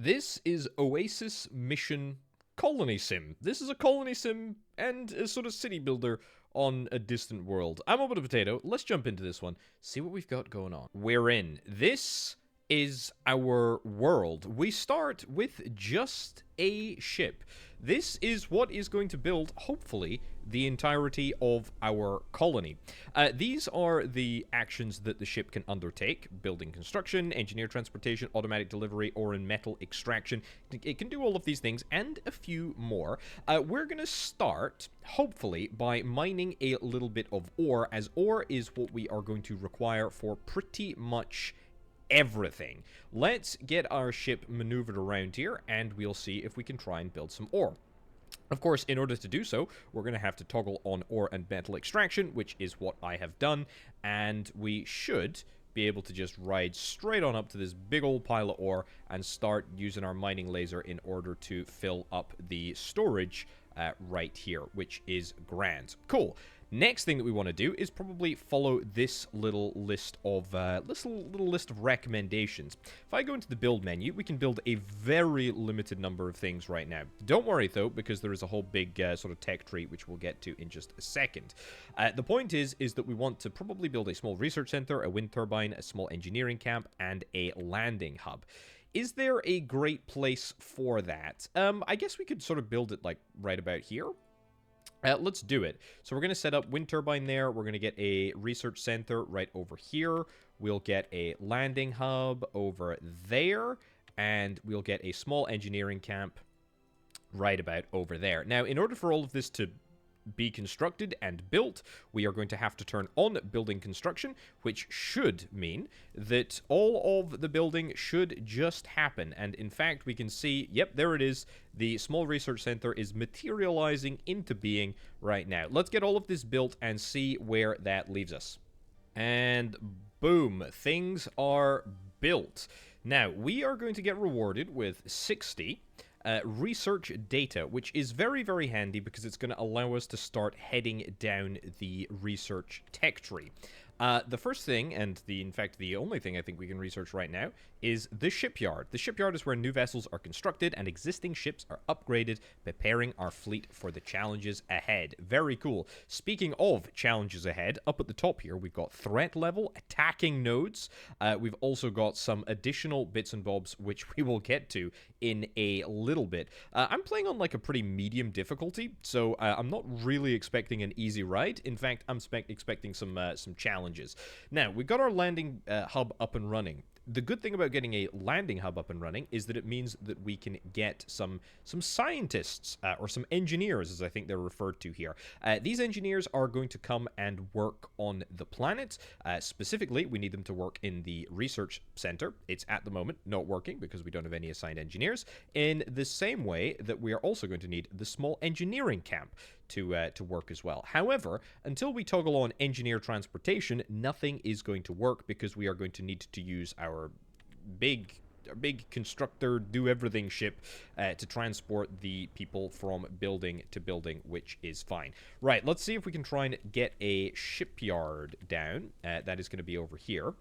This is Oasis Mission Colony Sim. This is a colony sim and a sort of city builder on a distant world. I'm Orbital Potato. Let's jump into this one, see what we've got going on. We're in. This is our world. We start with just a ship. This is what is going to build, hopefully, the entirety of our colony. These are the actions that the ship can undertake: building construction, engineer transportation, automatic delivery, or in metal extraction. It can do all of these things and a few more. We're going to start, hopefully, by mining a little bit of ore, as ore is what we are going to require for pretty much everything. Let's get our ship maneuvered around here, and we'll see if we can try and build some ore. Of course, in order to do so, we're going to have to toggle on ore and metal extraction, which is what I have done, and we should be able to just ride straight on up to this big old pile of ore and start using our mining laser in order to fill up the storage right here, which is grand. Cool. Next thing that we want to do is probably follow this little list of recommendations. If I go into the build menu, we can build a very limited number of things right now. Don't worry though, because there is a whole big sort of tech tree which we'll get to in just a second. The point is that we want to probably build a small research center, a wind turbine, a small engineering camp, and a landing hub. Is there a great place for that? I guess we could sort of build it like right about here. Let's do it. So we're going to set up wind turbine there. We're going to get a research center right over here. We'll get a landing hub over there. And we'll get a small engineering camp right about over there. Now, in order for all of this to be constructed and built, we are going to have to turn on building construction, which should mean that all of the building should just happen. And in fact, we can see, yep, there it is. The small research center is materializing into being right now. Let's get all of this built and see where that leaves us. And boom, things are built. Now, we are going to get rewarded with 60 research data, which is very, very handy because it's going to allow us to start heading down the research tech tree. The first thing, and in fact the only thing I think we can research right now, is the shipyard. The shipyard is where new vessels are constructed and existing ships are upgraded, preparing our fleet for the challenges ahead. Very cool. Speaking of challenges ahead, up at the top here, we've got threat level, attacking nodes. We've also got some additional bits and bobs, which we will get to in a little bit. I'm playing on like a pretty medium difficulty, so I'm not really expecting an easy ride. In fact, I'm expecting some challenges. Now, we've got our landing hub up and running. The good thing about getting a landing hub up and running is that it means that we can get some scientists, or some engineers, as I think they're referred to here. These engineers are going to come and work on the planet. Specifically, we need them to work in the research center. It's at the moment not working because we don't have any assigned engineers. In the same way that we are also going to need the small engineering camp to work as well. However, until we toggle on engineer transportation, nothing is going to work because we are going to need to use our big constructor do-everything ship to transport the people from building to building, which is fine. Right, let's see if we can try and get a shipyard down. That is going to be over here.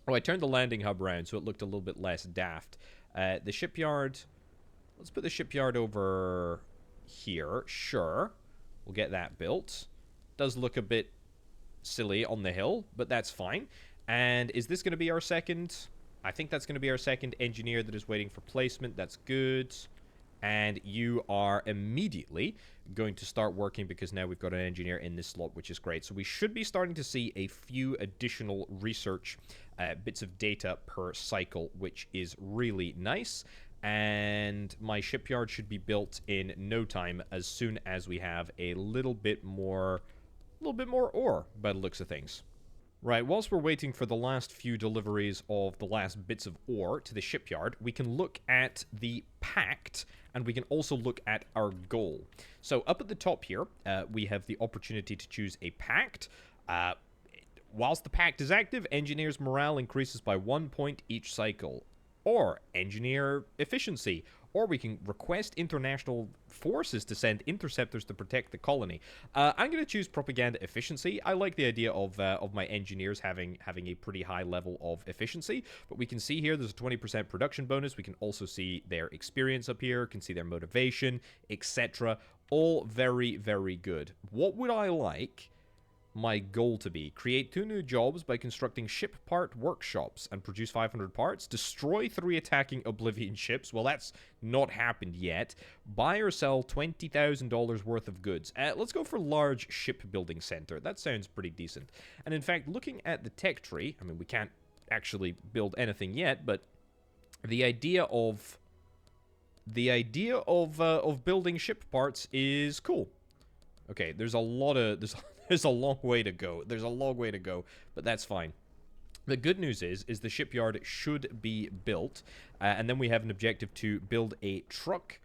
Oh, I turned the landing hub around so it looked a little bit less daft. The shipyard, let's put the shipyard over here. Sure, we'll get that built. Does look a bit silly on the hill, but that's fine. And is this going to be our second? I think that's going to be our second engineer that is waiting for placement. That's good. And you are immediately going to start working because now we've got an engineer in this slot, which is great. So we should be starting to see a few additional research bits of data per cycle, which is really nice. And my shipyard should be built in no time as soon as we have a little bit more ore by the looks of things. Right, whilst we're waiting for the last few deliveries of the last bits of ore to the shipyard, we can look at the pact, and we can also look at our goal. So up at the top here, we have the opportunity to choose a pact. Whilst the pact is active, engineers' morale increases by 1 point each cycle. or engineer efficiency, or we can request international forces to send interceptors to protect the colony. I'm going to choose propaganda efficiency. I like the idea of my engineers having a pretty high level of efficiency, but we can see here there's a 20% production bonus. We can also see their experience up here, can see their motivation, etc. All very, very good. What would I like my goal to be? Create 2 new jobs by constructing ship part workshops and produce 500 parts. Destroy 3 attacking Oblivion ships. Well, that's not happened yet. Buy or sell $20,000 worth of goods. Let's go for large shipbuilding center. That sounds pretty decent. And in fact, looking at the tech tree, I mean, we can't actually build anything yet, but the idea of building ship parts is cool. Okay, there's a lot of there's a long way to go. There's a long way to go, but that's fine. The good news is the shipyard should be built, and then we have an objective to build a truck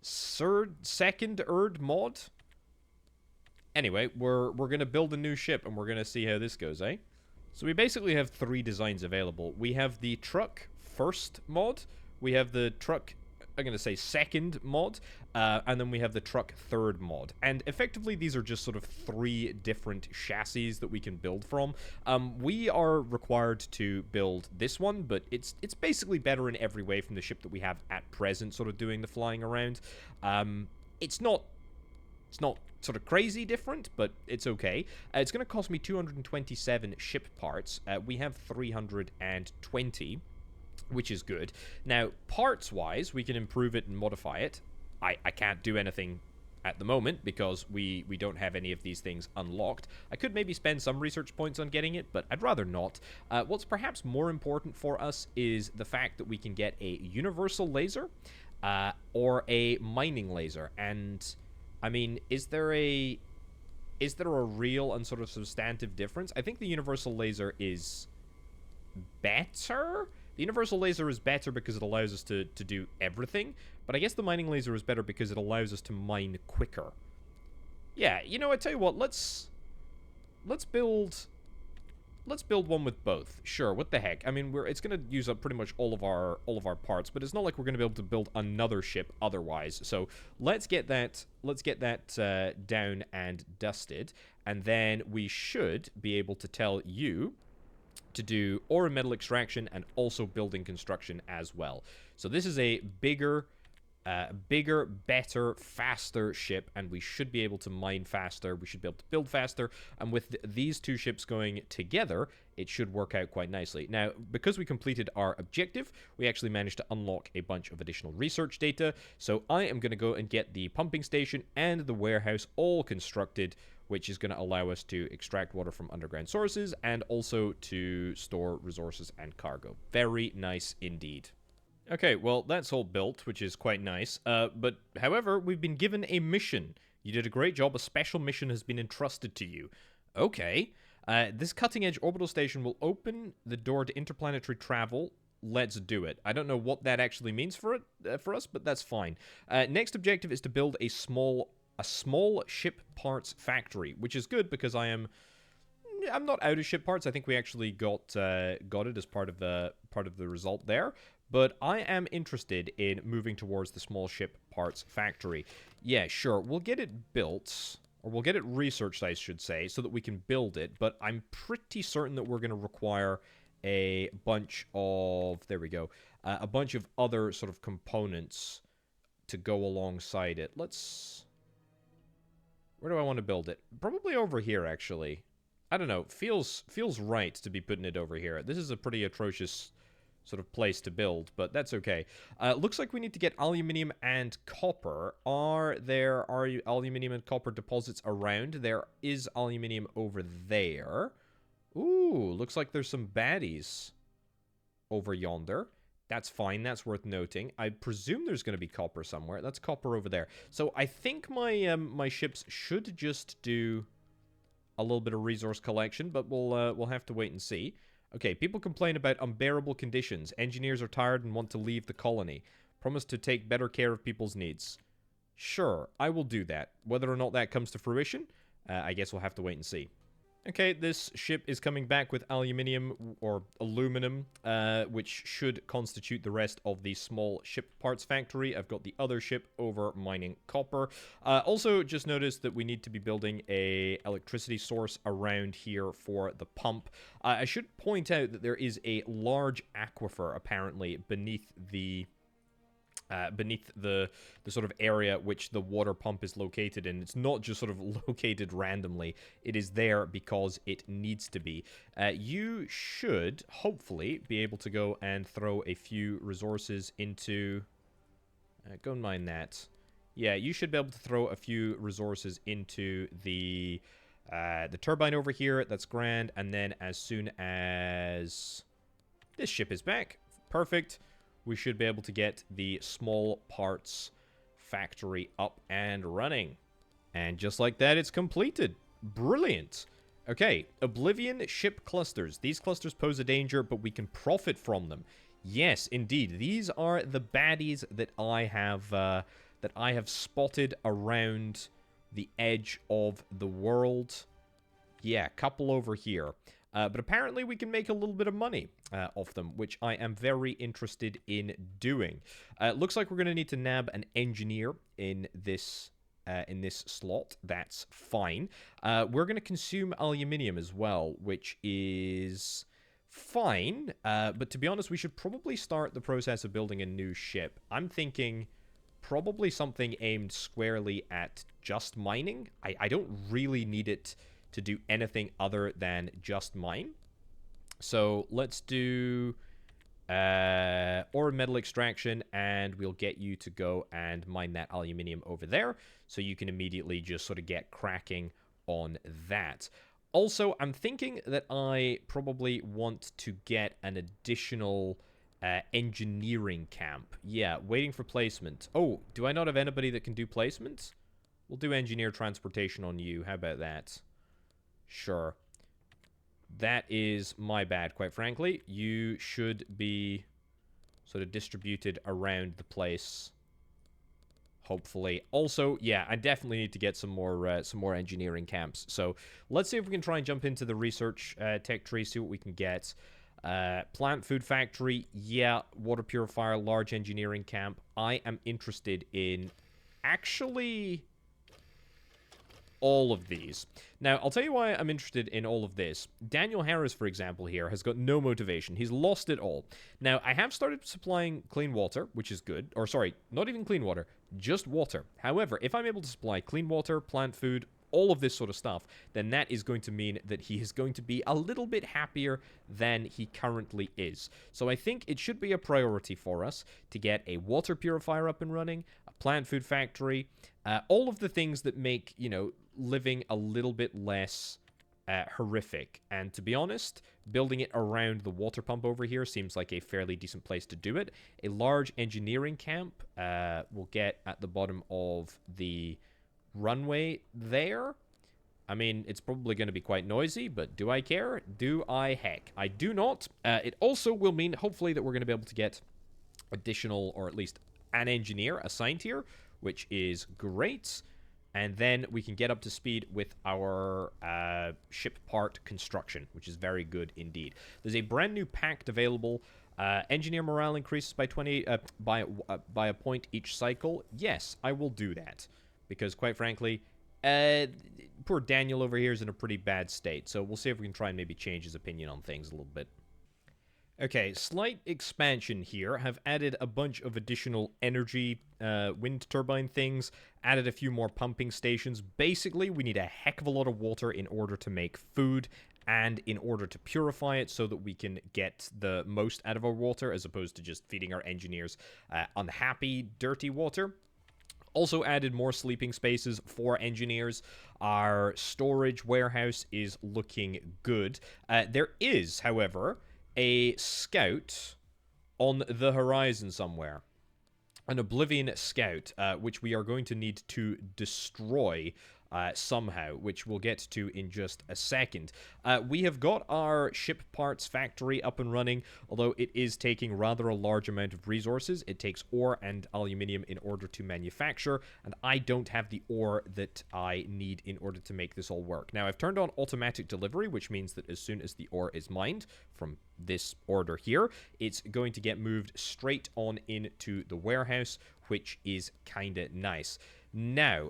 second Erd mod. Anyway, we're gonna build a new ship, and we're gonna see how this goes, eh? So we basically have 3 designs available. We have the truck first mod, we have the truck, I'm going to say second mod, and then we have the truck third mod. And effectively, these are just sort of 3 different chassis that we can build from. We are required to build this one, but it's basically better in every way from the ship that we have at present, sort of doing the flying around. It's not sort of crazy different, but it's okay. It's going to cost me 227 ship parts. We have 320. Which is good. Now, parts-wise, we can improve it and modify it. I can't do anything at the moment because we don't have any of these things unlocked. I could maybe spend some research points on getting it, but I'd rather not. What's perhaps more important for us is the fact that we can get a universal laser or a mining laser. And, I mean, is there a real and sort of substantive difference? I think the universal laser is better. The universal laser is better because it allows us to do everything, but I guess the mining laser is better because it allows us to mine quicker. Yeah, you know, I tell you what, let's build one with both. Sure, what the heck? I mean, it's going to use up pretty much all of our parts, but it's not like we're going to be able to build another ship otherwise. So let's get that down and dusted, and then we should be able to tell you to do ore and metal extraction and also building construction as well. So this is a bigger, better, faster ship, and we should be able to mine faster. We should be able to build faster, and with these 2 ships going together, it should work out quite nicely. Now, because we completed our objective, we actually managed to unlock a bunch of additional research data. So I am going to go and get the pumping station and the warehouse all constructed, which is going to allow us to extract water from underground sources and also to store resources and cargo. Very nice indeed. Okay, well, that's all built, which is quite nice. But, however, we've been given a mission. You did a great job. A special mission has been entrusted to you. Okay. This cutting-edge orbital station will open the door to interplanetary travel. Let's do it. I don't know what that actually means for us, but that's fine. Next objective is to build a small ship parts factory, which is good because I'm not out of ship parts. I think we actually got it as part of the result there. But I am interested in moving towards the small ship parts factory. Yeah, sure. We'll get it built, or we'll get it researched, I should say, so that we can build it. But I'm pretty certain that we're going to require a bunch of, there we go, a bunch of other sort of components to go alongside it. Where do I want to build it? Probably over here, actually. I don't know. Feels right to be putting it over here. This is a pretty atrocious sort of place to build, but that's okay. Looks like we need to get aluminium and copper. Are aluminium and copper deposits around? There is aluminium over there. Ooh, looks like there's some baddies over yonder. That's fine. That's worth noting. I presume there's going to be copper somewhere. That's copper over there. So I think my ships should just do a little bit of resource collection, but we'll have to wait and see. Okay, people complain about unbearable conditions. Engineers are tired and want to leave the colony. Promise to take better care of people's needs. Sure, I will do that. Whether or not that comes to fruition, I guess we'll have to wait and see. Okay, this ship is coming back with aluminium or aluminum, which should constitute the rest of the small ship parts factory. I've got the other ship over mining copper. Also, just noticed that we need to be building a electricity source around here for the pump. I should point out that there is a large aquifer, apparently, beneath the sort of area which the water pump is located in. It's not just sort of located randomly. It is there because it needs to be. You should hopefully be able to go and throw a few resources into... go and mine that. Yeah, you should be able to throw a few resources into the turbine over here. That's grand. And then as soon as this ship is back, perfect, we should be able to get the small parts factory up and running. And just like that, it's completed. Brilliant. Okay, Oblivion ship clusters. These clusters pose a danger, but we can profit from them. Yes, indeed. These are the baddies that I have spotted around the edge of the world. Yeah, a couple over here. But apparently we can make a little bit of money off them, which I am very interested in doing. Looks like we're going to need to nab an engineer in this slot. That's fine. We're going to consume aluminium as well, which is fine. But to be honest, we should probably start the process of building a new ship. I'm thinking probably something aimed squarely at just mining. I don't really need it to do anything other than just mine. So let's do ore and metal extraction, and we'll get you to go and mine that aluminium over there, so you can immediately just sort of get cracking on that. Also, I'm thinking that I probably want to get an additional engineering camp. Yeah, waiting for placement. Oh, do I not have anybody that can do placement? We'll do engineer transportation on you. How about that? Sure. That is my bad, quite frankly. You should be sort of distributed around the place, hopefully. Also, yeah, I definitely need to get some more engineering camps. So let's see if we can try and jump into the research tech tree, see what we can get. Plant food factory, yeah. Water purifier, large engineering camp. I am interested in actually all of these. Now, I'll tell you why I'm interested in all of this. Daniel Harris, for example, here, has got no motivation. He's lost it all. Now, I have started supplying clean water, which is good. Or, sorry, not even clean water, just water. However, if I'm able to supply clean water, plant food, all of this sort of stuff, then that is going to mean that he is going to be a little bit happier than he currently is. So I think it should be a priority for us to get a water purifier up and running, a plant food factory, all of the things that make, you know, living a little bit less horrific. And to be honest, building it around the water pump over here seems like a fairly decent place to do it. A large engineering camp we'll get at the bottom of the runway there. I mean, it's probably going to be quite noisy, but do I care? Do I? Heck, I do not. It also will mean, hopefully, that we're going to be able to get additional, or at least an engineer assigned here, which is great. And then we can get up to speed with our ship part construction, which is very good indeed. There's a brand new pact available. Engineer morale increases by 20 by a point each cycle. Yes, I will do that. Because, quite frankly, poor Daniel over here is in a pretty bad state. So we'll see if we can try and maybe change his opinion on things a little bit. Okay, slight expansion here. Have added a bunch of additional energy wind turbine things. Added a few more pumping stations. Basically, we need a heck of a lot of water in order to make food and in order to purify it so that we can get the most out of our water as opposed to just feeding our engineers unhappy, dirty water. Also added more sleeping spaces for engineers. Our storage warehouse is looking good. There is, however, a scout on the horizon somewhere. An Oblivion scout, which we are going to need to destroy somehow, which we'll get to in just a second. We have got our ship parts factory up and running, although it is taking rather a large amount of resources. It takes ore and aluminium in order to manufacture, and I don't have the ore that I need in order to make this all work. Now, I've turned on automatic delivery, which means that as soon as the ore is mined from this order here, it's going to get moved straight on into the warehouse, which is kind of nice. Now,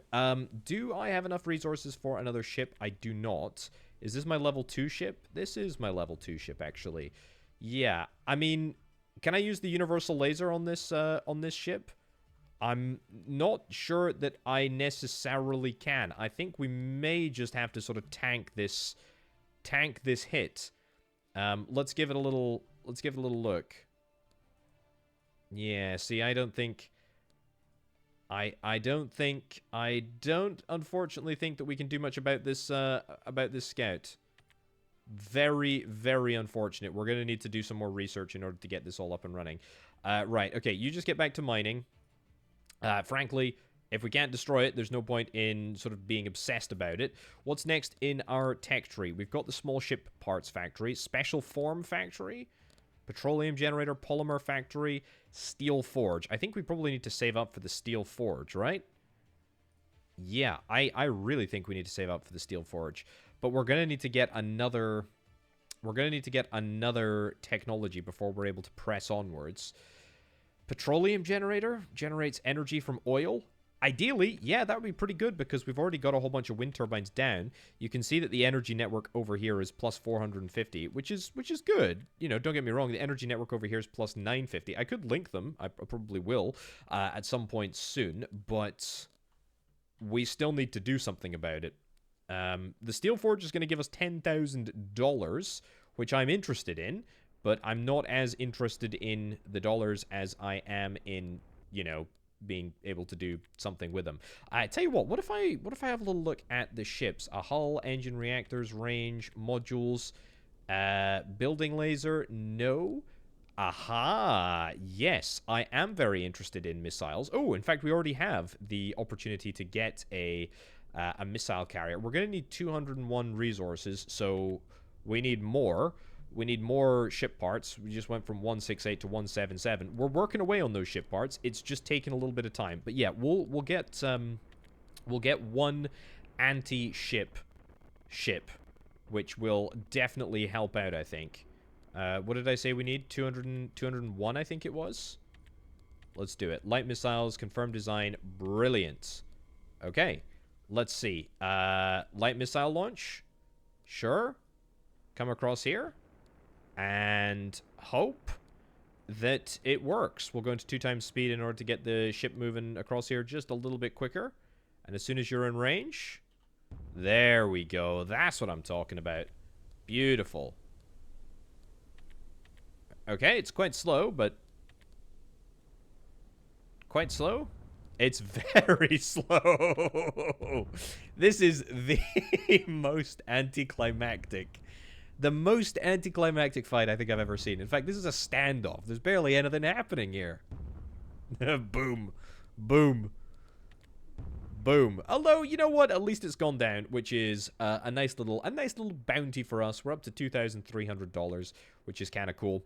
do I have enough resources for another ship? I do not. Is this my level 2 ship? This is my level 2 ship, actually. Yeah, I mean, can I use the universal laser on this ship? I'm not sure that I necessarily can. I think we may just have to sort of tank this hit. Let's give it a little look. Yeah, see, I don't unfortunately think that we can do much about this scout. Very, very unfortunate. We're going to need to do some more research in order to get this all up and running. Right, okay, you just get back to mining. Frankly, if we can't destroy it, there's no point in sort of being obsessed about it. What's next in our tech tree? We've got the small ship parts factory, special form factory, petroleum generator, polymer factory, steel forge. I think we probably need to save up for the steel forge, right? Yeah, I really think we need to save up for the steel forge. But we're going to need to get another... We're going to need to get another technology before we're able to press onwards. Petroleum generator generates energy from oil. Ideally, yeah, that would be pretty good because we've already got a whole bunch of wind turbines down. You can see that the energy network over here is plus 450, which is good. You know, don't get me wrong, the energy network over here is plus 950. I could link them. I probably will at some point soon, but we still need to do something about it. The steel forge is going to give us $10,000, which I'm interested in, but I'm not as interested in the dollars as I am in, you know, being able to do something with them. I tell you what if I have a little look at the ships? A hull, engine, reactors, range, modules, building laser, no. Aha, yes, I am very interested in missiles. Oh, in fact, we already have the opportunity to get a missile carrier. We're going to need 201 resources, so we need more. We need more ship parts. We just went from 168 to 177. We're working away on those ship parts. It's just taking a little bit of time. But yeah, we'll get one anti-ship which will definitely help out, I think. What did I say we need? 201, I think it was. Let's do it. Light missiles, confirmed design, brilliant. Okay, let's see. Light missile launch, sure. Come across here. And hope that it works. We'll go into 2 times speed in order to get the ship moving across here just a little bit quicker. And as soon as you're in range, there we go. That's what I'm talking about. Beautiful. Okay, it's quite slow, but... Quite slow? It's very slow. This is the most anticlimactic... The most anticlimactic fight I think I've ever seen. In fact, this is a standoff. There's barely anything happening here. Boom. Boom. Boom. Although, you know what? At least it's gone down, which is a nice little bounty for us. We're up to $2,300, which is kind of cool.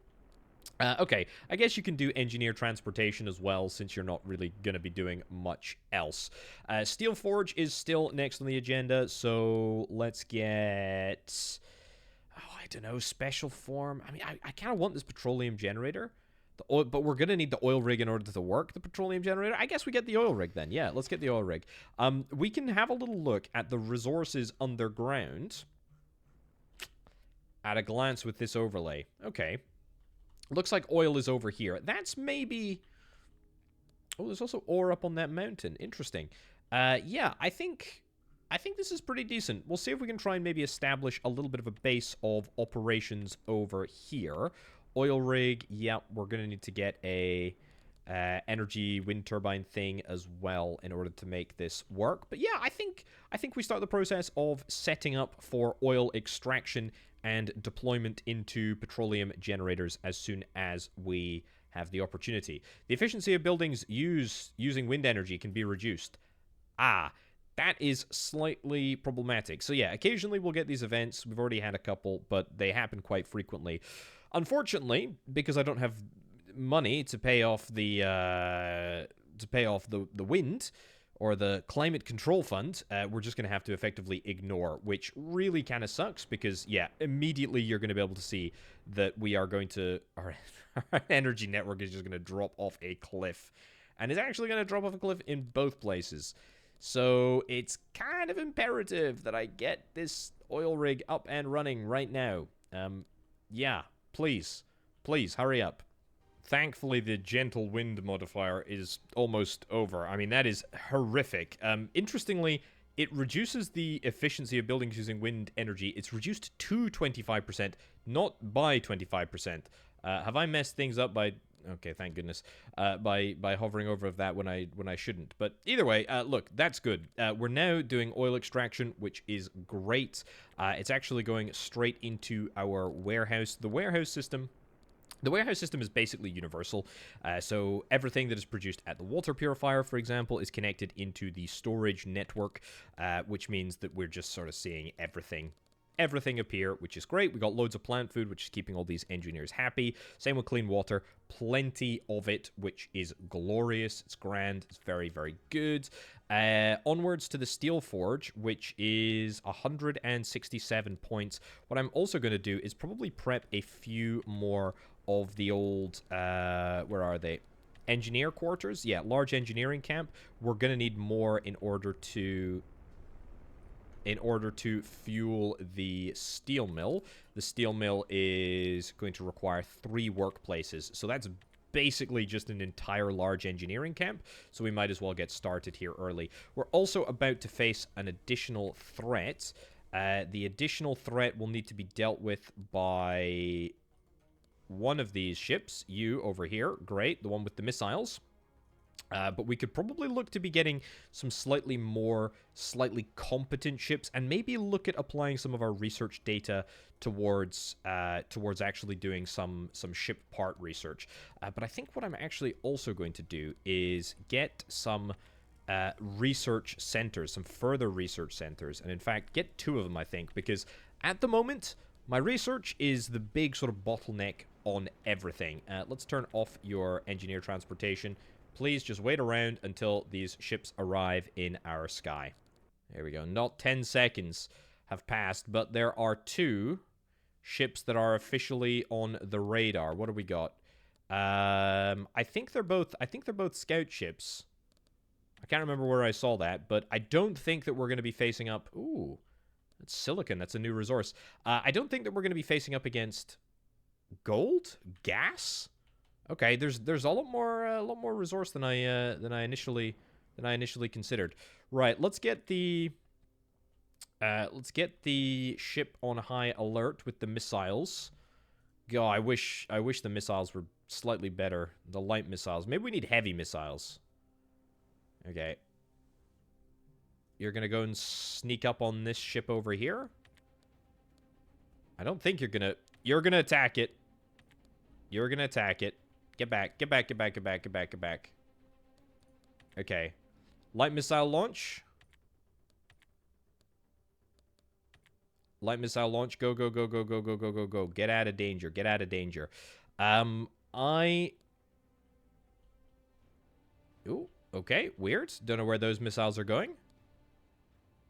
Okay, I guess you can do engineer transportation as well, since you're not really going to be doing much else. Steel Forge is still next on the agenda, so let's get... Oh, I don't know, special form. I mean, I kind of want this petroleum generator. But we're going to need the oil rig in order to work the petroleum generator. I guess we get the oil rig then. Yeah, let's get the oil rig. We can have a little look at the resources underground at a glance with this overlay. Okay. Looks like oil is over here. That's maybe... Oh, there's also ore up on that mountain. Interesting. Yeah, I think this is pretty decent. We'll see if we can try and maybe establish a little bit of a base of operations over here. Oil rig, yeah, we're going to need to get a energy wind turbine thing as well in order to make this work. But yeah, I think we start the process of setting up for oil extraction and deployment into petroleum generators as soon as we have the opportunity. The efficiency of buildings using wind energy can be reduced. Ah, that is slightly problematic. So yeah, occasionally we'll get these events. We've already had a couple, but they happen quite frequently. Unfortunately, because I don't have money to pay off the wind or the climate control fund, we're just going to have to effectively ignore, which really kind of sucks because, yeah, immediately you're going to be able to see that we are going to... Our energy network is just going to drop off a cliff. And it's actually going to drop off a cliff in both places. So it's kind of imperative that I get this oil rig up and running right now. Yeah, please, hurry up. Thankfully, the gentle wind modifier is almost over. I mean, that is horrific. Interestingly, it reduces the efficiency of buildings using wind energy. It's reduced to 25%, not by 25%. Have I messed things up by... Okay, thank goodness. By hovering over that when I shouldn't. But either way, look, that's good. We're now doing oil extraction, which is great. It's actually going straight into our warehouse. The warehouse system is basically universal. So everything that is produced at the water purifier, for example, is connected into the storage network, which means that we're just sort of seeing everything appear, which is great. We got loads of plant food, which is keeping all these engineers happy. Same with clean water, plenty of it, which is glorious. It's grand. It's very, very good. Onwards to the steel forge, which is 167 points. What I'm also going to do is probably prep a few more of the old, where are they? Engineer quarters? Yeah, large engineering camp. We're going to need more in order to fuel the steel mill. The steel mill is going to require 3 workplaces. So that's basically just an entire large engineering camp. So we might as well get started here early. We're also about to face an additional threat. The additional threat will need to be dealt with by one of these ships. You over here. Great. The one with the missiles. But we could probably look to be getting some slightly competent ships, and maybe look at applying some of our research data towards actually doing some ship part research. But I think what I'm actually also going to do is get some research centers, some further research centers, and in fact get 2 of them, I think, because at the moment my research is the big sort of bottleneck on everything. Let's turn off your engineer transportation. Please just wait around until these ships arrive in our sky. There we go. Not 10 seconds have passed, but there are 2 ships that are officially on the radar. What do we got? I think they're both scout ships. I can't remember where I saw that, but I don't think that we're going to be facing up... Ooh, that's silicon. That's a new resource. I don't think that we're going to be facing up against gold? Gas? Okay, there's a lot more resource than I initially considered. Right, let's get the ship on high alert with the missiles. God, I wish the missiles were slightly better. The light missiles. Maybe we need heavy missiles. Okay. You're gonna go and sneak up on this ship over here? I don't think you're gonna attack it. You're gonna attack it. Get back. Get back. Get back. Get back. Get back. Get back. Okay. Light missile launch. Light missile launch. Go, go, go, go, go, go, go, go, go. Get out of danger. Get out of danger. Ooh, okay. Weird. Don't know where those missiles are going.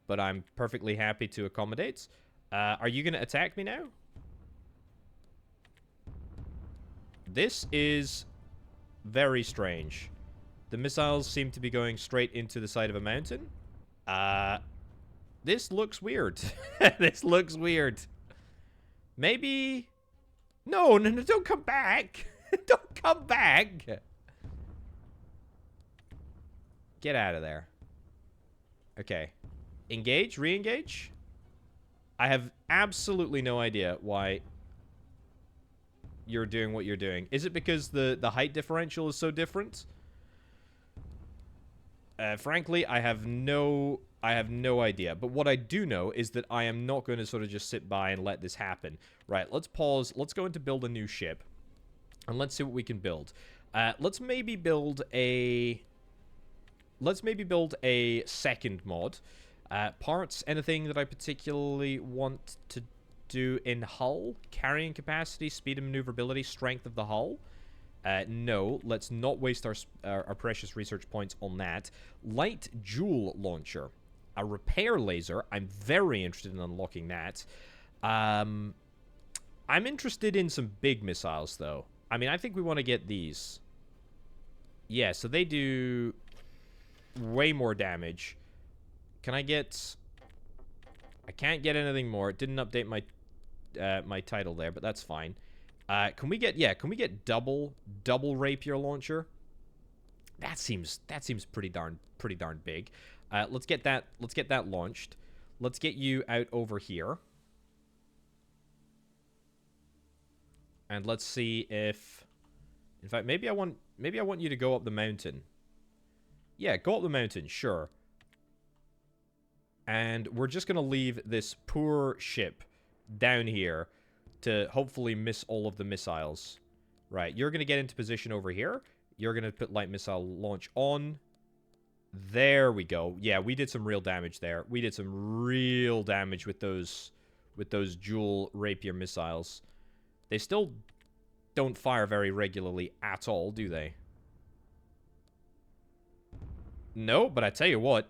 But I'm perfectly happy to accommodate. Are you going to attack me now? This is very strange. The missiles seem to be going straight into the side of a mountain. This looks weird. This looks weird. Maybe... No, don't come back. Don't come back. Get out of there. Okay. Engage? Re-engage? I have absolutely no idea why you're doing what you're doing. Is it because the height differential is so different? Frankly, I have no idea. But what I do know is that I am not going to sort of just sit by and let this happen. Right, let's pause. Let's go into build a new ship. And let's see what we can build. Let's maybe build a let's maybe build a second mod. Parts, anything that I particularly want to do in hull? Carrying capacity, speed and maneuverability, strength of the hull? No, let's not waste our precious research points on that. Light jewel launcher. A repair laser. I'm very interested in unlocking that. I'm interested in some big missiles, though. I mean, I think we want to get these. Yeah, so they do way more damage. Can I get... I can't get anything more. It didn't update my my title there, but that's fine. Can we get... Yeah, can we get double rapier launcher? That seems pretty darn big. Let's get that launched. Let's get you out over here. And let's see if... In fact, maybe I want you to go up the mountain. Yeah, go up the mountain, sure. And we're just going to leave this poor ship down here to hopefully miss all of the missiles. Right, you're going to get into position over here. You're going to put light missile launch on. There we go. Yeah, we did some real damage there. We did some real damage with those dual rapier missiles. They still don't fire very regularly at all, do they? No, but I tell you what,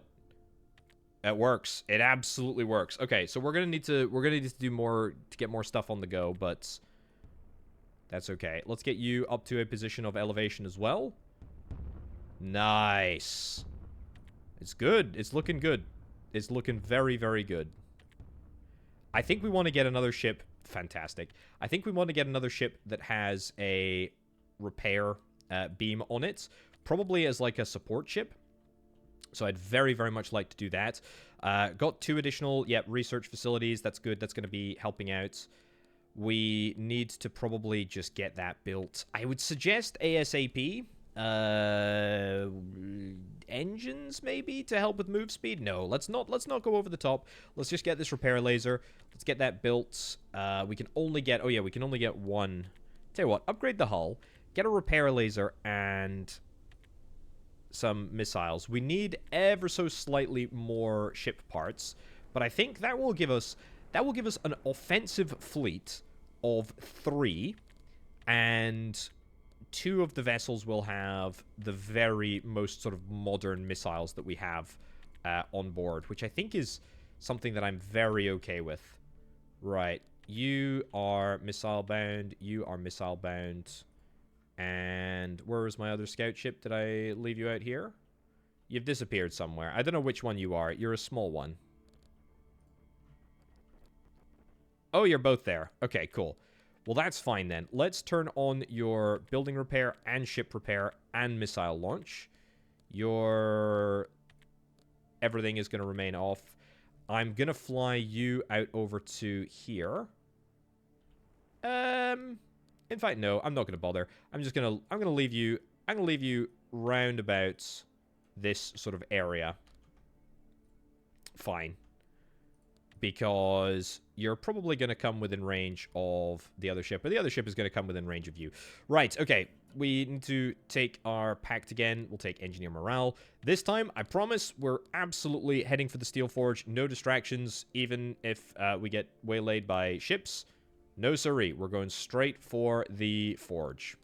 it works. It absolutely works. Okay, so we're gonna need to do more to get more stuff on the go, but that's okay. Let's get you up to a position of elevation as well. Nice. It's good. It's looking good. It's looking very, very good. I think we want to get another ship. Fantastic. I think we want to get another ship that has a repair beam on it. Probably as like a support ship. So I'd very, very much like to do that. Got 2 additional, research facilities. That's good. That's going to be helping out. We need to probably just get that built. I would suggest ASAP. Engines maybe to help with move speed. No, let's not go over the top. Let's just get this repair laser. Let's get that built. We can only get we can only get one. Tell you what, upgrade the hull, get a repair laser and some missiles. We need ever so slightly more ship parts, but I think that will give us an offensive fleet of 3, and 2 of the vessels will have the very most sort of modern missiles that we have on board, which I think is something that I'm very okay with. Right, you are missile bound, you are missile bound, and where is my other scout ship? Did I leave you out here? You've disappeared somewhere. I don't know which one you are. You're a small one. Oh, you're both there. Okay, cool. Well, that's fine then. Let's turn on your building repair and ship repair and missile launch. Your... everything is going to remain off. I'm going to fly you out over to here. In fact, no, I'm not going to bother. I'm going to leave you round about this sort of area. Fine. Because you're probably going to come within range of the other ship, or the other ship is going to come within range of you. Right, okay. We need to take our pact again. We'll take engineer morale. This time, I promise, we're absolutely heading for the steel forge. No distractions, even if we get waylaid by ships. No siree. We're going straight for the forge.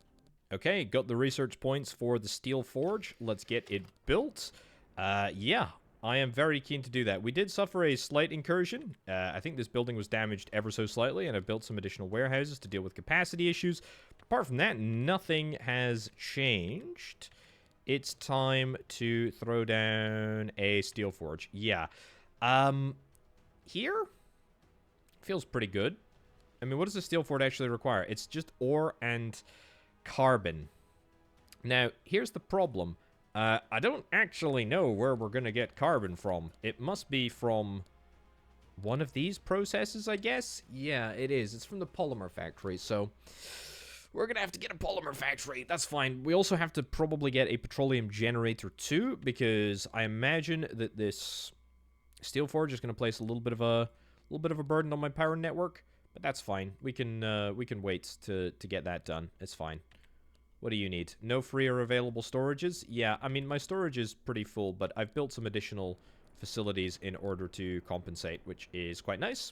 Okay, got the research points for the steel forge. Let's get it built. Yeah. I am very keen to do that. We did suffer a slight incursion. I think this building was damaged ever so slightly, and I built some additional warehouses to deal with capacity issues. Apart from that, nothing has changed. It's time to throw down a steel forge. Yeah. Here? Feels pretty good. I mean, what does a steel forge actually require? It's just ore and carbon. Now, here's the problem. I don't actually know where we're going to get carbon from. It must be from one of these processes, I guess? Yeah, it is. It's from the polymer factory, so we're going to have to get a polymer factory. That's fine. We also have to probably get a petroleum generator too, because I imagine that this steel forge is going to place a little bit of a burden on my power network, but that's fine. We can wait to get that done. It's fine. What do you need? No free or available storages? Yeah, I mean, my storage is pretty full, but I've built some additional facilities in order to compensate, which is quite nice.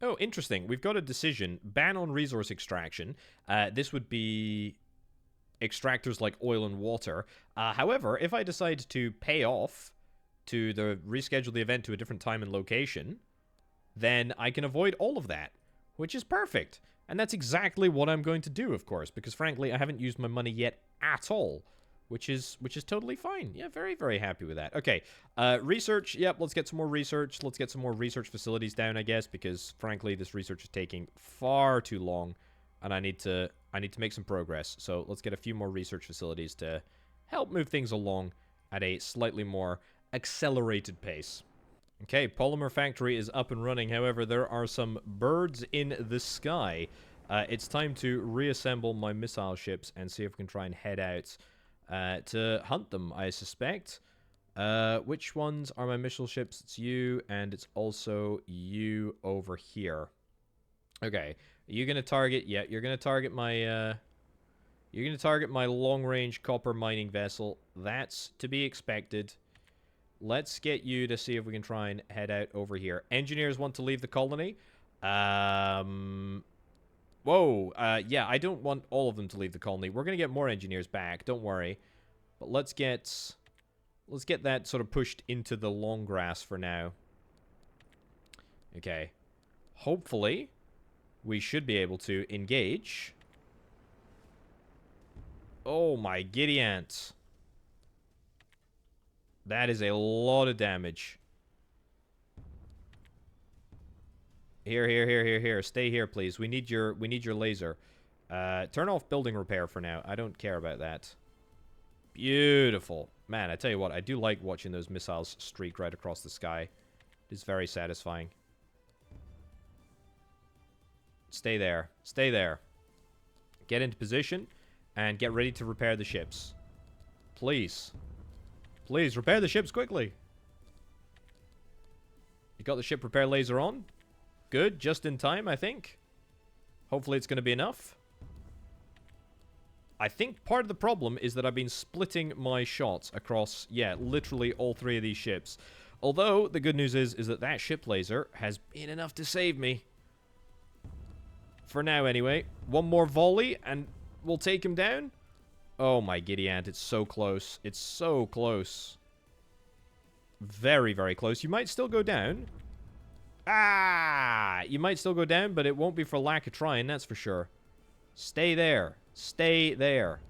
Oh, interesting. We've got a decision. Ban on resource extraction. This would be extractors like oil and water. However, if I decide to pay off to reschedule the event to a different time and location, then I can avoid all of that, which is perfect. And that's exactly what I'm going to do, of course, because frankly, I haven't used my money yet at all, which is totally fine. Yeah, very, very happy with that. Okay, research. Yep, let's get some more research. Let's get some more research facilities down, I guess, because frankly, this research is taking far too long, and I need to make some progress. So let's get a few more research facilities to help move things along at a slightly more accelerated pace. Okay, Polymer Factory is up and running. However, there are some birds in the sky. It's time to reassemble my missile ships and see if we can try and head out to hunt them, I suspect. Which ones are my missile ships? It's you, and it's also you over here. Okay, are you going to target? Yeah, you're going to target my... you're going to target my long-range copper mining vessel. That's to be expected. Let's get you to see if we can try and head out over here. Engineers want to leave the colony. Yeah, I don't want all of them to leave the colony. We're going to get more engineers back, don't worry. But let's get that sort of pushed into the long grass for now. Okay. Hopefully, we should be able to engage. Oh my giddy ants. That is a lot of damage. Here. Stay here, please. We need your laser. Turn off building repair for now. I don't care about that. Beautiful. Man, I tell you what, I do like watching those missiles streak right across the sky. It is very satisfying. Stay there. Stay there. Get into position and get ready to repair the ships. Please. Please, repair the ships quickly. You got the ship repair laser on? Good, just in time, I think. Hopefully it's going to be enough. I think part of the problem is that I've been splitting my shots across, yeah, literally all three of these ships. Although, the good news is that that ship laser has been enough to save me. For now, anyway. One more volley, and we'll take him down. Oh my giddy ant, it's so close. It's so close. Very, very close. You might still go down. Ah! You might still go down, but it won't be for lack of trying, that's for sure. Stay there. Stay there.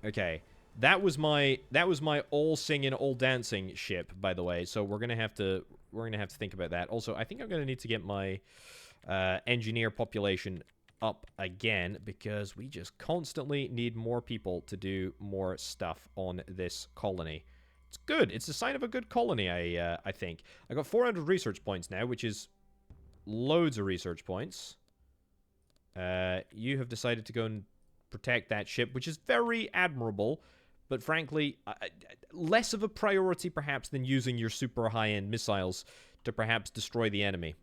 Okay. That was my all singing, all dancing ship, by the way. So we're gonna have to think about that. Also, I think I'm gonna need to get my engineer population up again, because we just constantly need more people to do more stuff on this colony. It's good. It's a sign of a good colony, I think. I got 400 research points now, which is loads of research points. You have decided to go and protect that ship, which is very admirable, but frankly, less of a priority perhaps than using your super high-end missiles to perhaps destroy the enemy.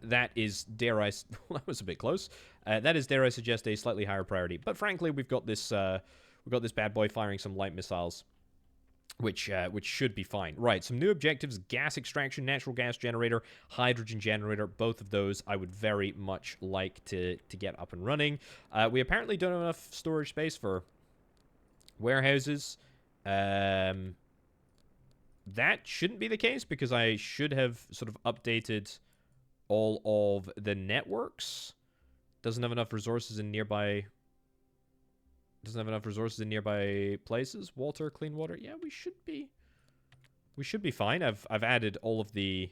That is, dare I... Well, that was a bit close. That is, dare I suggest, a slightly higher priority. But frankly, we've got this bad boy firing some light missiles, which should be fine. Right, some new objectives: gas extraction, natural gas generator, hydrogen generator. Both of those I would very much like to get up and running. We apparently don't have enough storage space for warehouses. That shouldn't be the case, because I should have sort of updated all of the networks. Doesn't have enough resources in nearby... Doesn't have enough resources in nearby places. Water, clean water. Yeah, we should be... We should be fine. I've added all of the...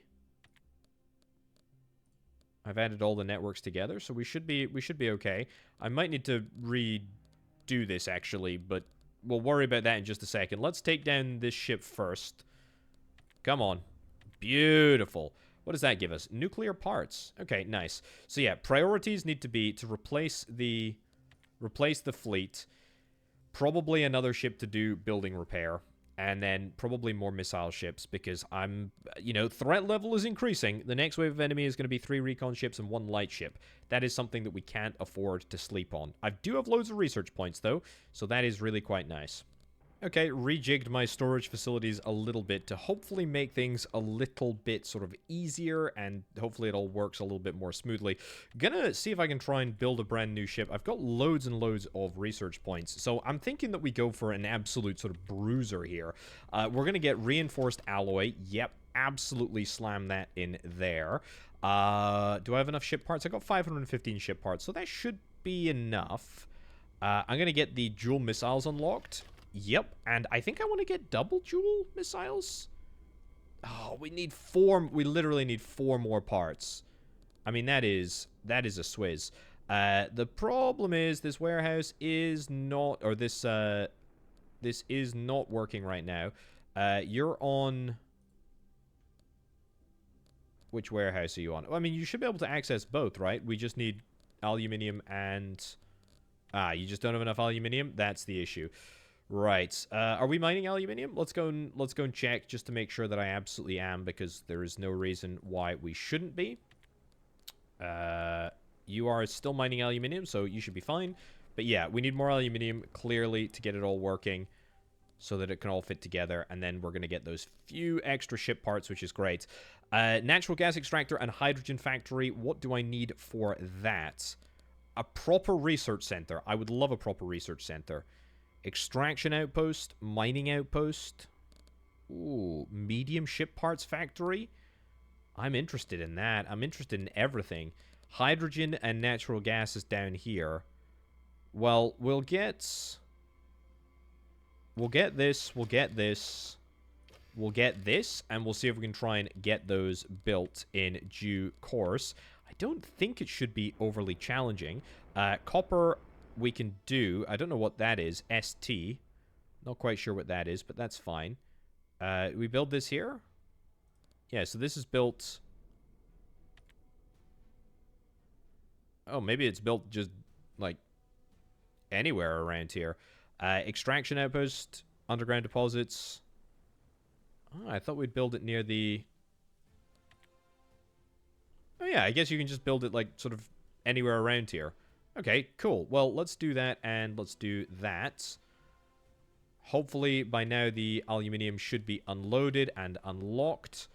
I've added all the networks together, so we should be okay. I might need to redo this, actually, but we'll worry about that in just a second. Let's take down this ship first. Come on. Beautiful. What does that give us? Nuclear parts. Okay, nice. So yeah, priorities need to be to replace the fleet. Probably another ship to do building repair. And then probably more missile ships, because I'm, threat level is increasing. The next wave of enemy is going to be 3 recon ships and 1 light ship. That is something that we can't afford to sleep on. I do have loads of research points, though, so that is really quite nice. Okay, rejigged my storage facilities a little bit to hopefully make things a little bit sort of easier, and hopefully it all works a little bit more smoothly. Gonna see if I can try and build a brand new ship. I've got loads and loads of research points, so I'm thinking that we go for an absolute sort of bruiser here. We're gonna get reinforced alloy. Yep, absolutely slam that in there. Do I have enough ship parts? I got 515 ship parts, so that should be enough. I'm gonna get the dual missiles unlocked. Yep, and I think I want to get double dual missiles. Oh, we need 4. We literally need 4 more parts. I mean, that is a swizz. The problem is this warehouse is not, or this is not working right now. You're on. Which warehouse are you on? I mean, you should be able to access both, right? We just need aluminium and. You just don't have enough aluminium. That's the issue. Right. Are we mining aluminium? Let's go and check just to make sure that I absolutely am, because there is no reason why we shouldn't be. You are still mining aluminium, so you should be fine. But yeah, we need more aluminium, clearly, to get it all working so that it can all fit together, and then we're going to get those few extra ship parts, which is great. Natural gas extractor and hydrogen factory. What do I need for that? A proper research center. I would love a proper research center. Extraction outpost, mining outpost. Ooh, medium ship parts factory. I'm interested in that. I'm interested in everything. Hydrogen and natural gas is down here. Well, we'll get this. We'll get this. We'll get this, and we'll see if we can try and get those built in due course. I don't think it should be overly challenging. Copper we can do. I don't know what that is. ST. Not quite sure what that is, but that's fine. We build this here? Yeah, so this is built. Oh, maybe it's built just, like, anywhere around here. Extraction outpost, underground deposits. Oh, I thought we'd build it near the... Oh, yeah, I guess you can just build it, like, sort of anywhere around here. Okay, cool. Well, let's do that, and let's do that. Hopefully, by now, the aluminium should be unloaded and unlocked.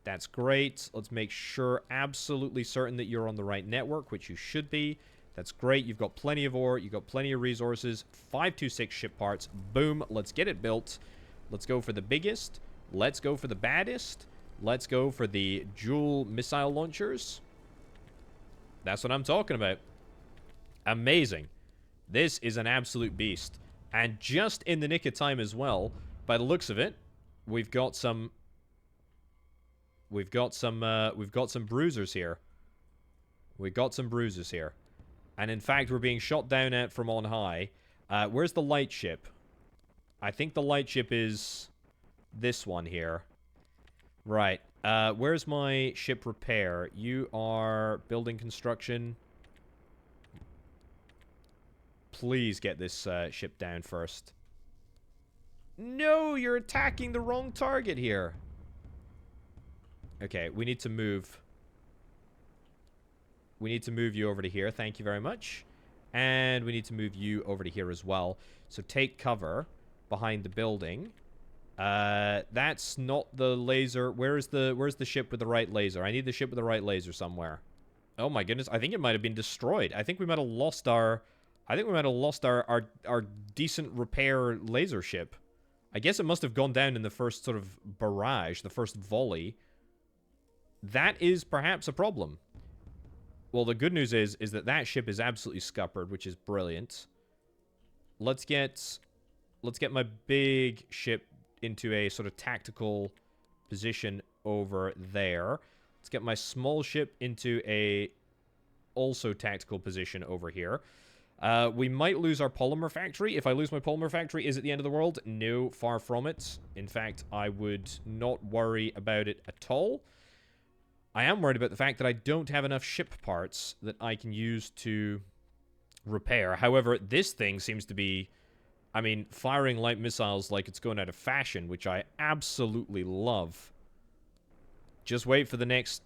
That's great. Let's make sure, absolutely certain that you're on the right network, which you should be. That's great. You've got plenty of ore. You've got plenty of resources. 526 ship parts. Boom. Let's get it built. Let's go for the biggest. Let's go for the baddest. Let's go for the dual missile launchers. That's what I'm talking about. Amazing. This is an absolute beast. And just in the nick of time as well, by the looks of it, we've got some bruisers here. We've got some bruisers here. And in fact, we're being shot down at from on high. Where's the light ship? I think the light ship is this one here. Right. Where's my ship repair? You are building construction. Please get this ship down first. No, you're attacking the wrong target here. Okay, we need to move. We need to move you over to here. Thank you very much. And we need to move you over to here as well. So take cover behind the building. That's not the laser. Where's the ship with the right laser? I need the ship with the right laser somewhere. Oh my goodness, I think it might have been destroyed. I think we might have lost our decent repair laser ship. I guess it must have gone down in the first sort of barrage, the first volley. That is perhaps a problem. Well, the good news is that ship is absolutely scuppered, which is brilliant. Let's get my big ship into a sort of tactical position over there. Let's get my small ship into a also tactical position over here. We might lose our polymer factory. If I lose my polymer factory, is it the end of the world? No, far from it. In fact, I would not worry about it at all. I am worried about the fact that I don't have enough ship parts that I can use to repair. However, this thing seems to be I mean, firing light missiles like it's going out of fashion, which I absolutely love. Just wait for the next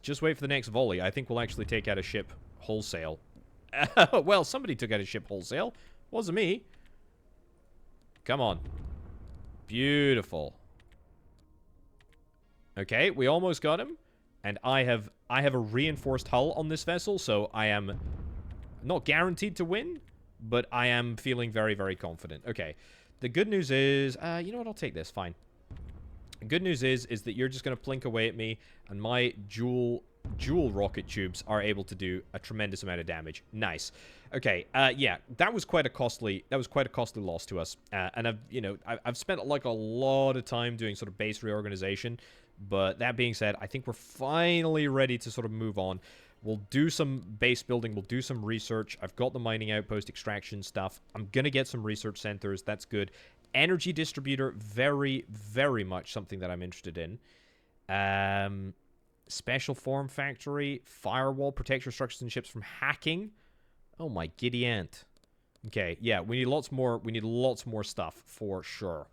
volley. I think we'll actually take out a ship wholesale. Well, somebody took out a ship wholesale. Wasn't me. Come on. Beautiful. Okay, we almost got him. And I have a reinforced hull on this vessel, so I am not guaranteed to win, but I am feeling very, very confident. Okay. The good news is, you know what? I'll take this. Fine. The good news is that you're just going to plink away at me, and my dual rocket tubes are able to do a tremendous amount of damage. Nice. Okay, yeah, that was quite a costly loss to us. And I've spent like a lot of time doing sort of base reorganization, but that being said, I think we're finally ready to sort of move on. We'll do some base building. We'll do some research. I've got the mining outpost extraction stuff. I'm going to get some research centers. That's good. Energy distributor, very, very much something that I'm interested in. Special form factory, firewall, protect your structures and ships from hacking. Oh my giddy aunt. Okay, yeah, we need lots more. We need lots more stuff for sure.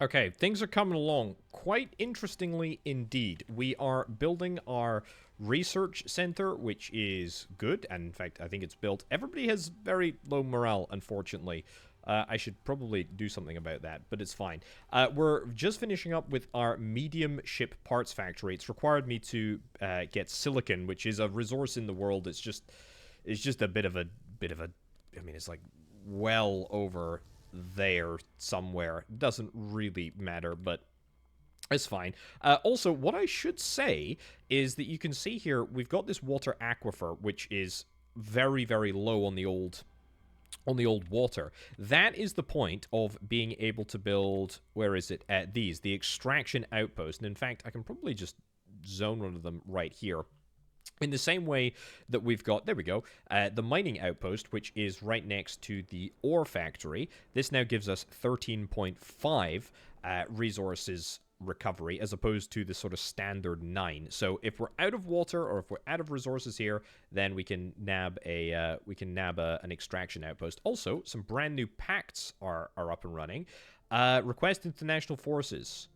Okay, things are coming along quite interestingly indeed. We are building our research center, which is good, and in fact, I think it's built. Everybody has very low morale, unfortunately. I should probably do something about that, but it's fine. We're just finishing up with our medium ship parts factory. It's required me to get silicon, which is a resource in the world. It's just a bit of a. I mean, it's like well over there somewhere. Doesn't really matter, but it's fine. Also, what I should say is that you can see here we've got this water aquifer, which is very, very low on the old water. That is the point of being able to build, where is it? The extraction outpost. And in fact, I can probably just zone one of them right here. In the same way that we've got, there we go, the mining outpost, which is right next to the ore factory. This now gives us 13.5 resources recovery, as opposed to the sort of standard 9. So if we're out of water or if we're out of resources here, then we can nab an extraction outpost. Also, some brand new pacts are up and running. Request international forces.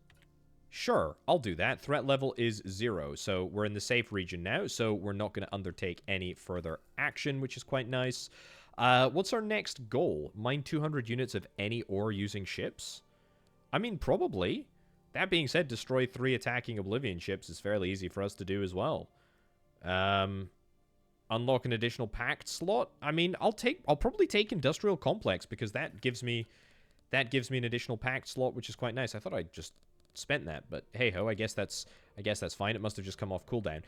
Sure, I'll do that. Threat level is 0, so we're in the safe region now, so we're not going to undertake any further action, which is quite nice. What's our next goal? Mine 200 units of any ore using ships? I mean, probably. That being said, destroy 3 attacking Oblivion ships is fairly easy for us to do as well. Unlock an additional pact slot? I mean, I'll probably take Industrial Complex, because that gives me an additional pact slot, which is quite nice. I thought I just spent that, but hey ho, I guess that's fine. It must have just come off cooldown.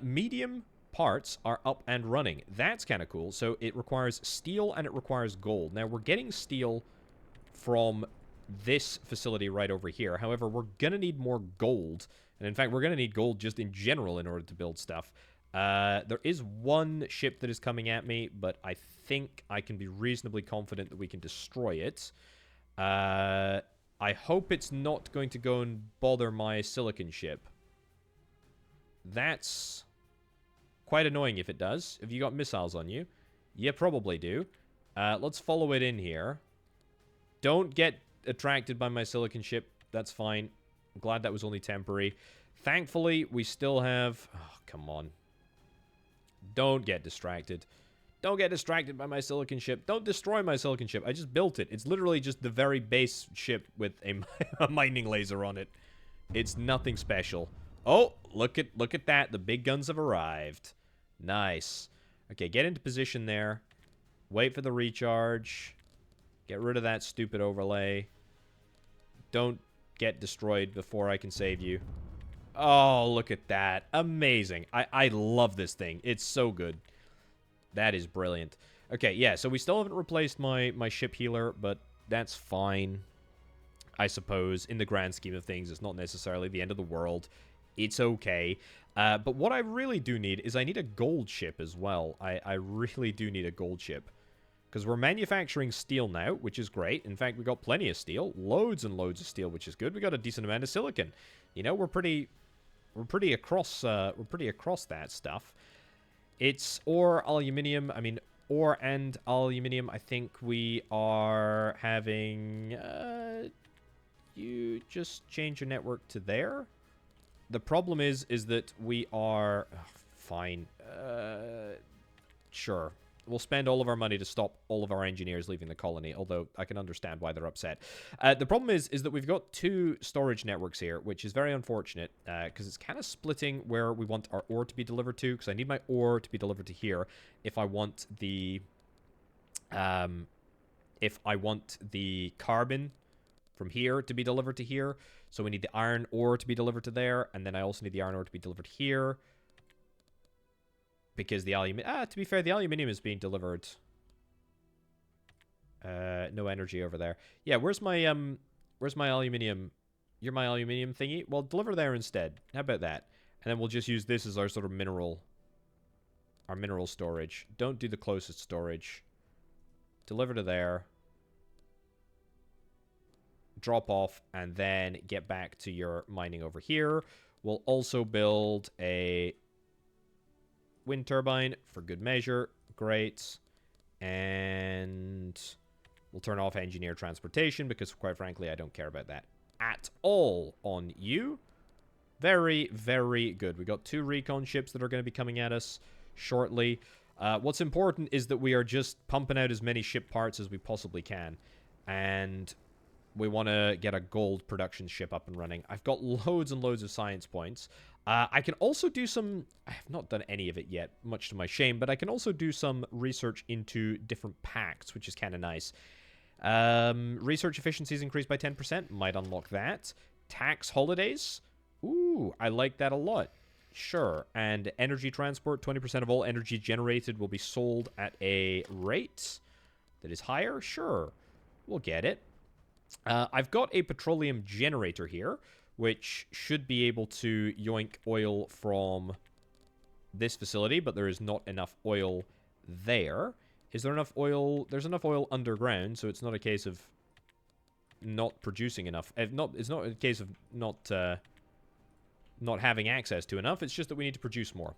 Medium parts are up and running. That's kind of cool. So it requires steel and it requires gold. Now we're getting steel from this facility right over here. However, we're gonna need more gold, and in fact, we're gonna need gold just in general in order to build stuff. There is one ship that is coming at me, but I think I can be reasonably confident that we can destroy it. I hope it's not going to go and bother my silicon ship. That's quite annoying if it does. Have you got missiles on you? You probably do. Let's follow it in here. Don't get attracted by my silicon ship. That's fine. I'm glad that was only temporary. Thankfully, we still have... Oh, come on. Don't get distracted. Don't get distracted by my silicon ship. Don't destroy my silicon ship. I just built it. It's literally just the very base ship with a mining laser on it. It's nothing special. Oh, look at that. The big guns have arrived. Nice. Okay, get into position there. Wait for the recharge. Get rid of that stupid overlay. Don't get destroyed before I can save you. Oh, look at that. Amazing. I love this thing. It's so good. That is brilliant. Okay, yeah, so we still haven't replaced my ship healer, but that's fine, I suppose. In the grand scheme of things, it's not necessarily the end of the world. It's okay. But what I really do need is I need a gold ship as well. I really do need a gold ship. Because we're manufacturing steel now, which is great. In fact, we got plenty of steel. Loads and loads of steel, which is good. We got a decent amount of silicon. You know, we're pretty across that stuff. It's ore, aluminium. I mean, ore and aluminium. I think we are having... you just change your network to there. The problem is that we are... Oh, fine. Sure. We'll spend all of our money to stop all of our engineers leaving the colony, although I can understand why they're upset. The problem is that we've got 2 storage networks here, which is very unfortunate, because it's kind of splitting where we want our ore to be delivered to, because I need my ore to be delivered to here if I want the... if I want the carbon from here to be delivered to here. So we need the iron ore to be delivered to there, and then I also need the iron ore to be delivered here. Because the aluminium... to be fair, the aluminium is being delivered. No energy over there. Yeah, where's my aluminium? You're my aluminium thingy? Well, deliver there instead. How about that? And then we'll just use this as our sort of mineral... Our mineral storage. Don't do the closest storage. Deliver to there. Drop off, and then get back to your mining over here. We'll also build a... wind turbine for good measure. Great. And we'll turn off engineer transportation because, quite frankly, I don't care about that at all on you. Very, very good. We got 2 recon ships that are going to be coming at us shortly. What's important is that we are just pumping out as many ship parts as we possibly can. And we want to get a gold production ship up and running. I've got loads and loads of science points. I can also do some... I have not done any of it yet, much to my shame, but I can also do some research into different pacts, which is kind of nice. Research efficiencies increased by 10%. Might unlock that. Tax holidays. Ooh, I like that a lot. Sure. And energy transport. 20% of all energy generated will be sold at a rate that is higher. Sure. We'll get it. I've got a petroleum generator here, which should be able to yoink oil from this facility, but there is not enough oil there. Is there enough oil? There's enough oil underground, so it's not a case of not producing enough. It's not a case of not having access to enough. It's just that we need to produce more,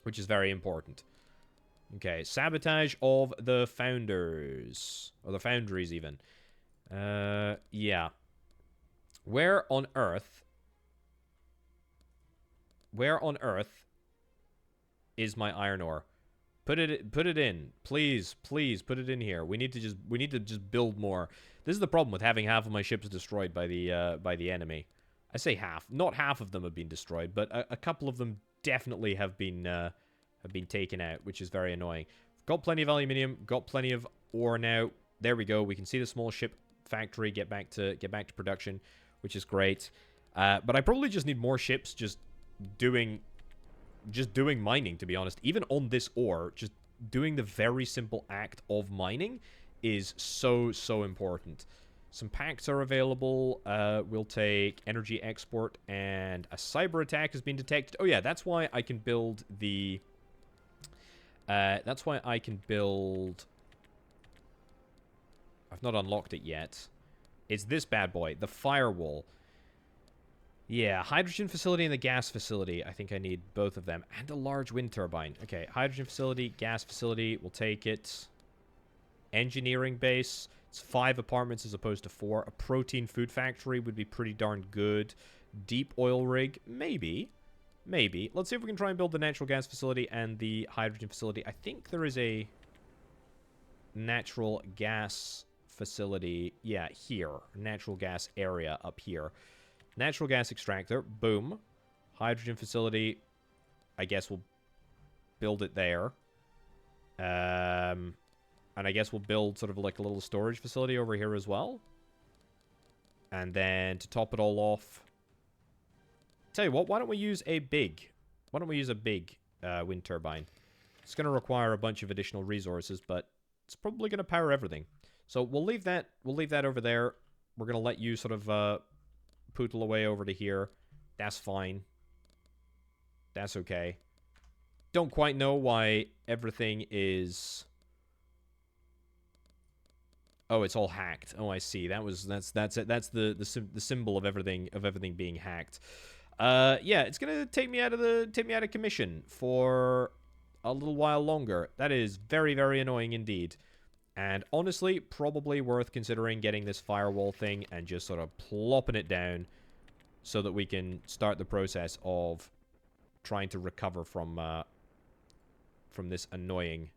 which is very important. Okay, sabotage of the founders, or the foundries even. Yeah. Where on Earth is my iron ore? Put it in. Please put it in here. We need to just build more. This is the problem with having half of my ships destroyed by the enemy. I say half. Not half of them have been destroyed, but a couple of them definitely have been taken out, which is very annoying. Got plenty of aluminium, got plenty of ore now. There we go. We can see the small ship factory get back to production, which is great. But I probably just need more ships just doing mining, to be honest. Even on this ore, just doing the very simple act of mining is so important. Some packs are available. We'll take energy export, and a cyber attack has been detected. Oh yeah, that's why I can build the... I've not unlocked it yet. It's this bad boy, the firewall. Yeah, hydrogen facility and the gas facility. I think I need both of them. And a large wind turbine. Okay, hydrogen facility, gas facility. We'll take it. Engineering base. It's 5 apartments as opposed to 4. A protein food factory would be pretty darn good. Deep oil rig. Maybe. Maybe. Let's see if we can try and build the natural gas facility and the hydrogen facility. I think there is a natural gas facility. Yeah, here. Natural gas area up here. Natural gas extractor. Boom. Hydrogen facility. I guess we'll build it there. And I guess we'll build sort of like a little storage facility over here as well. And then to top it all off... Tell you what, why don't we use a big wind turbine? It's going to require a bunch of additional resources, but it's probably going to power everything. So we'll leave that over there. We're going to let you sort of pootle away over to here. That's fine. That's okay. Don't quite know why everything is... Oh, it's all hacked. Oh, I see. That's it. That's the symbol of everything being hacked. Yeah, it's gonna take me out of commission for a little while longer. That is very, very annoying indeed. And honestly, probably worth considering getting this firewall thing and just sort of plopping it down so that we can start the process of trying to recover from this annoying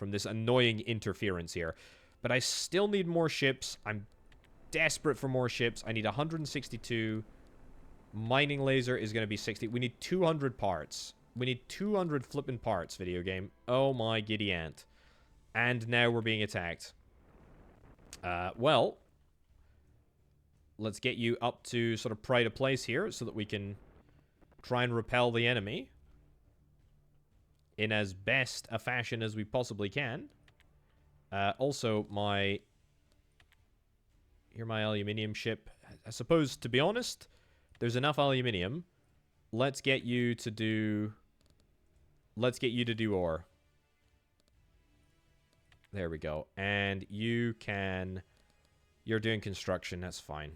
interference here. But I still need more ships. I'm desperate for more ships. I need 162. Mining laser is going to be 60. We need 200 parts. We need 200 flippin' parts, video game. Oh my giddy aunt. And now we're being attacked. Well, let's get you up to sort of pride of place here so that we can try and repel the enemy in as best a fashion as we possibly can. Also, my aluminium ship. I suppose, to be honest, there's enough aluminium. Let's get you to do ore. There we go. And you're doing construction. That's fine.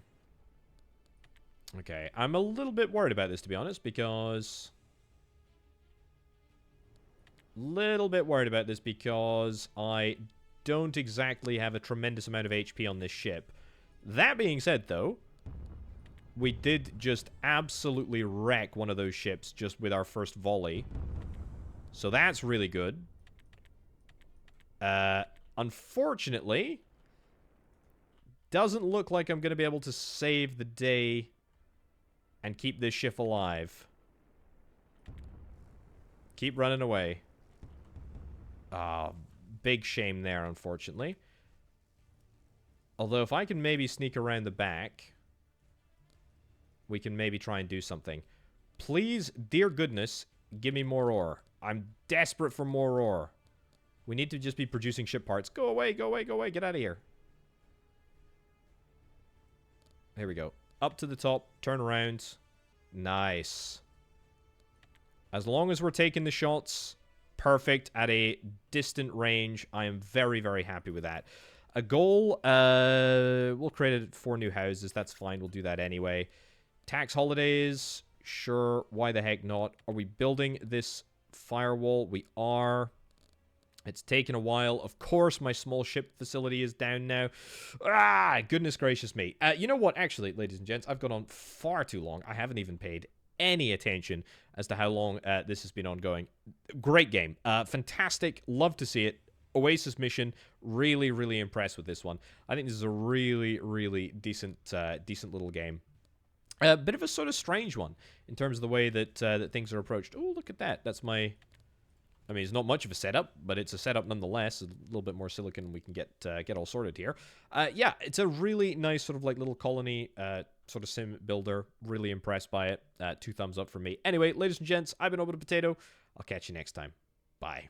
Okay. I'm a little bit worried about this, to be honest, because I don't exactly have a tremendous amount of HP on this ship. That being said, though, we did just absolutely wreck one of those ships just with our first volley. So that's really good. Unfortunately, doesn't look like I'm going to be able to save the day and keep this ship alive. Keep running away. Big shame there, unfortunately. Although, if I can maybe sneak around the back, we can maybe try and do something. Please, dear goodness, give me more ore. I'm desperate for more ore. We need to just be producing ship parts. Go away, go away, go away. Get out of here. There we go. Up to the top. Turn around. Nice. As long as we're taking the shots, perfect at a distant range, I am very, very happy with that. A goal, we'll create 4 new houses. That's fine. We'll do that anyway. Tax holidays, sure. Why the heck not? Are we building this firewall? We are. It's taken a while. Of course, my small ship facility is down now. Ah, goodness gracious me. You know what? Actually, ladies and gents, I've gone on far too long. I haven't even paid any attention as to how long this has been ongoing. Great game. Fantastic. Love to see it. Oasis Mission. Really, really impressed with this one. I think this is a really, really decent little game. A bit of a sort of strange one in terms of the way that that things are approached. Oh, look at that. That's my... I mean, it's not much of a setup, but it's a setup nonetheless. A little bit more silicon we can get all sorted here. Yeah, it's a really nice sort of like little colony sort of sim builder. Really impressed by it. 2 thumbs up for me. Anyway, ladies and gents, I've been Orbital Potato. I'll catch you next time. Bye.